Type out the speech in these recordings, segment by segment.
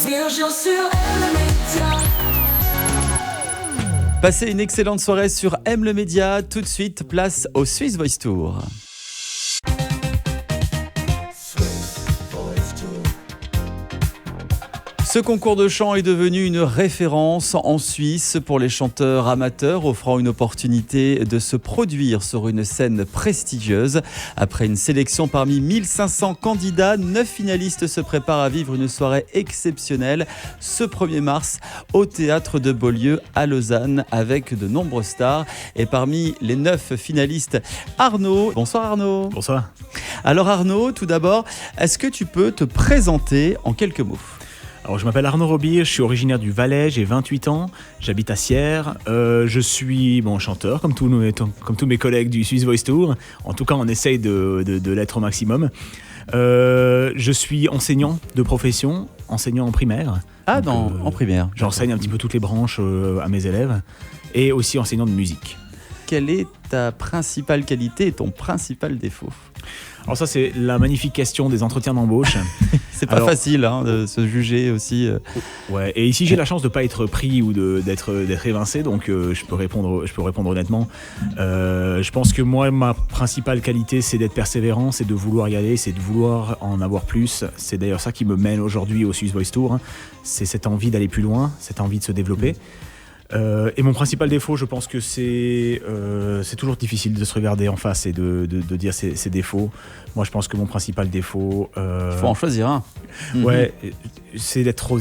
Virgile sur M Média. Passez une excellente soirée sur M le Média. Tout de suite, place au Swiss Voice Tour. Ce concours de chant est devenu une référence en Suisse pour les chanteurs amateurs, offrant une opportunité de se produire sur une scène prestigieuse. Après une sélection parmi 1500 candidats, 9 finalistes se préparent à vivre une soirée exceptionnelle ce 1er mars au Théâtre de Beaulieu à Lausanne avec de nombreuses stars. Et parmi les 9 finalistes, Arnaud. Bonsoir Arnaud. Bonsoir. Alors Arnaud, tout d'abord, est-ce que tu peux te présenter en quelques mots ? Alors, je m'appelle Arnaud Robir, je suis originaire du Valais, j'ai 28 ans, j'habite à Sierre. Je suis chanteur, comme tous mes collègues du Swiss Voice Tour. En tout cas, on essaye de l'être au maximum. Je suis enseignant de profession, enseignant en primaire. Ah, en primaire. J'enseigne un petit peu toutes les branches à mes élèves. Et aussi enseignant de musique. Quelle est ta principale qualité et ton principal défaut ? Alors ça, c'est la magnifique question des entretiens d'embauche. C'est pas facile de se juger aussi. Ouais, et ici j'ai la chance de pas être pris ou d'être évincé, donc je peux répondre honnêtement. Je pense que moi, ma principale qualité, c'est d'être persévérant, c'est de vouloir y aller, c'est de vouloir en avoir plus. C'est d'ailleurs ça qui me mène aujourd'hui au Swiss Voice Tour. C'est cette envie d'aller plus loin, cette envie de se développer. Et mon principal défaut, je pense que c'est toujours difficile de se regarder en face et de dire ses défauts. Moi, je pense que mon principal défaut... Il faut en choisir un. Ouais, c'est d'être trop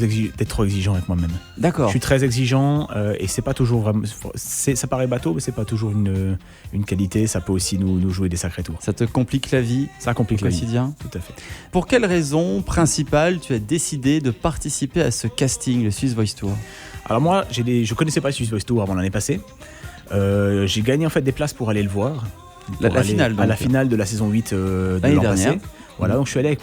exigeant avec moi-même. D'accord. Je suis très exigeant et c'est pas toujours vraiment... Ça paraît bateau, mais c'est pas toujours une qualité. Ça peut aussi nous jouer des sacrés tours. Ça te complique la vie. Ça complique au quotidien. Tout à fait. Pour quelle raison principale tu as décidé de participer à ce casting, le Swiss Voice Tour ? Alors moi, je connaissais pas le Swiss Voice Tour avant l'année passée. J'ai gagné en fait des places pour aller le voir. La finale, donc. À la finale de la saison 8 de l'an passé. Voilà, donc je suis allé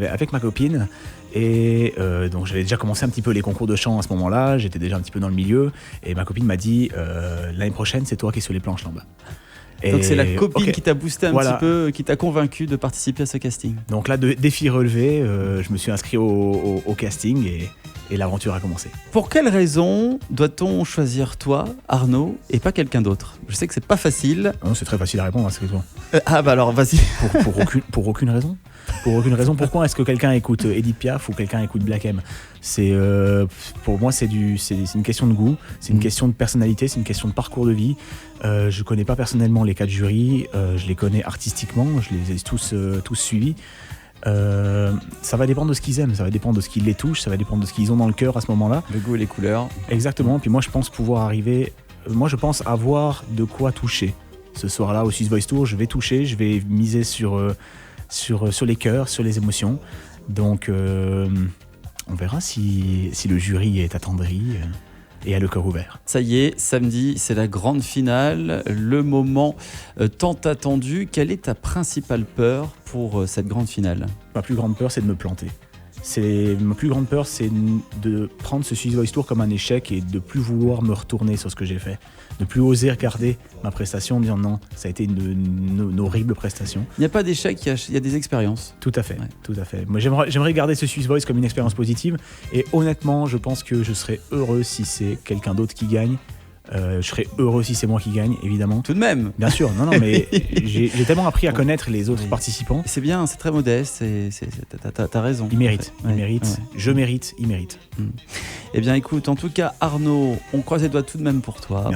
avec ma copine. Et donc j'avais déjà commencé un petit peu les concours de chant à ce moment-là. J'étais déjà un petit peu dans le milieu. Et ma copine m'a dit, l'année prochaine, c'est toi qui es sur les planches là-bas. Donc c'est la copine qui t'a boosté un petit peu, qui t'a convaincu de participer à ce casting. Donc là, défi relevé, je me suis inscrit au casting et l'aventure a commencé. Pour quelle raison doit-on choisir toi, Arnaud, et pas quelqu'un d'autre ? Je sais que c'est pas facile. Non, c'est très facile à répondre à cette question. Alors vas-y. Pour aucune raison. Pour aucune raison. Pourquoi est-ce que quelqu'un écoute Edith Piaf ou quelqu'un écoute Black M ? Pour moi, c'est une question de goût, c'est une question de personnalité, c'est une question de parcours de vie. Je connais pas personnellement les 4 jurys, je les connais artistiquement, je les ai tous suivis. Ça va dépendre de ce qu'ils aiment, ça va dépendre de ce qui les touche, ça va dépendre de ce qu'ils ont dans le cœur à ce moment-là. Le goût et les couleurs. Exactement. Puis moi, je pense avoir de quoi toucher. Ce soir-là, au Swiss Voice Tour, je vais toucher, je vais miser sur les cœurs, sur les émotions. Donc, on verra si le jury est attendri et a le cœur ouvert. Ça y est, samedi, c'est la grande finale, le moment tant attendu. Quelle est ta principale peur pour cette grande finale ? Ma plus grande peur, c'est de me planter. Ma plus grande peur, c'est de prendre ce Swiss Voice Tour comme un échec et de plus vouloir me retourner sur ce que j'ai fait. De plus oser regarder ma prestation en me disant non, ça a été une horrible prestation. Il n'y a pas d'échec, il y a des expériences. Tout à fait, ouais. Tout à fait. Moi, j'aimerais garder ce Swiss Voice comme une expérience positive. Et honnêtement, je pense que je serais heureux si c'est quelqu'un d'autre qui gagne. Je serais heureux si c'est moi qui gagne, évidemment. Tout de même. Bien sûr, non, mais j'ai tellement appris à connaître les autres participants. C'est bien, c'est très modeste, t'as raison. Il mérite, je mérite, il mérite. Eh bien écoute, en tout cas Arnaud, on croise les doigts tout de même pour toi,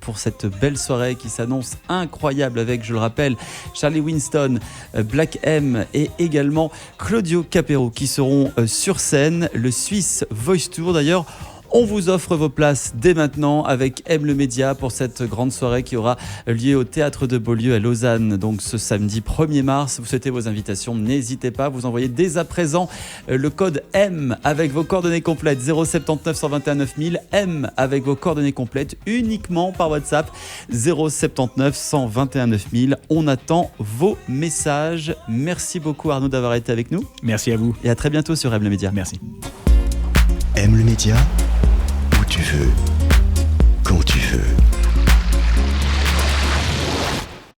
pour cette belle soirée qui s'annonce incroyable avec, je le rappelle, Charlie Winston, Black M et également Claudio Capéro qui seront sur scène, le Swiss Voice Tour d'ailleurs. On vous offre vos places dès maintenant avec M le Média pour cette grande soirée qui aura lieu au Théâtre de Beaulieu à Lausanne, donc ce samedi 1er mars. Vous souhaitez vos invitations, n'hésitez pas, vous envoyez dès à présent le code M avec vos coordonnées complètes 079 121 9000, M avec vos coordonnées complètes uniquement par WhatsApp 079 121 9000. On attend vos messages. Merci beaucoup Arnaud d'avoir été avec nous. Merci à vous. Et à très bientôt sur M le Média. Merci. M le Média, où tu veux.